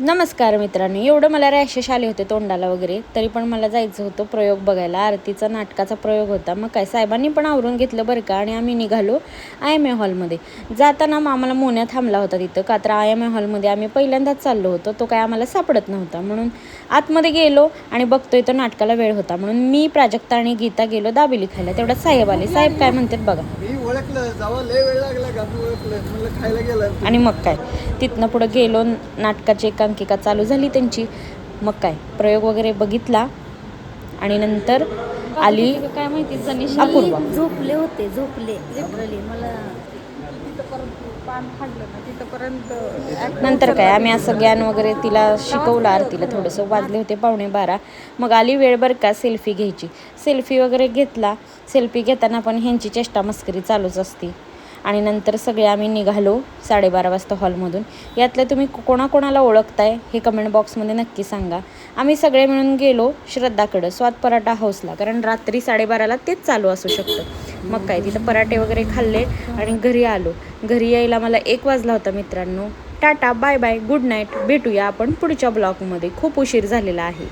नमस्कार मित्रांनो, एवढं मला रॅशेस आले होते तोंडाला वगैरे, तरी पण मला जायचं होतं प्रयोग बघायला. आरतीचा नाटकाचा प्रयोग होता. मग काय साहेबांनी पण आवरून घेतलं बरं का. आणि आम्ही निघालो IMA हॉलमध्ये. जाताना मग आम्हाला मोन्या थांबला होता तिथं, का तर IMA हॉलमध्ये आम्ही पहिल्यांदाच चाललो होतो. तो काय आम्हाला सापडत नव्हता, म्हणून आतमध्ये गेलो आणि बघतोय तर नाटकाला वेळ होता, म्हणून मी, प्राजक्ता आणि गीता गेलो दाबेली खायला. तेवढ्यात साहेब आले. साहेब काय म्हणतात बघा. मी ओळखलं, जावा लय वेळ लागला का ओळखलं, म्हणलं खायला गेलं. आणि मग काय तिथनं पुढं गेलो, नाटकाची एकांकिका चालू झाली त्यांची. मग काय प्रयोग वगैरे बघितला आणि नंतर आली काय माहिती अपूर्वा. झोपले होते लिटरली मला नंतर काय आम्ही असं ज्ञान वगैरे तिला शिकवलं. आरतीला थोडंसं वाजले होते 11:15. मग आली वेळ बरं का सेल्फी घ्यायची. सेल्फी वगैरे घेतला. सेल्फी घेताना पण ह्यांची चेष्टा मस्करी चालूच असते. आणि नंतर सगळे आम्ही निघालो 12:30 वाजता हॉलमधून. यातलं तुम्ही कोणाकोणाला ओळखताय हे कमेंट बॉक्समध्ये नक्की सांगा. आम्ही सगळे मिळून गेलो श्रद्धाकडं, स्वाद पराठा हाऊसला, कारण रात्री 12:30ला तेच चालू असू शकतं. मग काय तिथं पराठे वगैरे खाल्ले आणि घरी आलो. घरी यायला मला 1 वाजला होता मित्रांनो. Tata, bye bye, good night. भेटूया आपण पुढच्या ब्लॉगमध्ये. खूप उशीर झालेला आहे.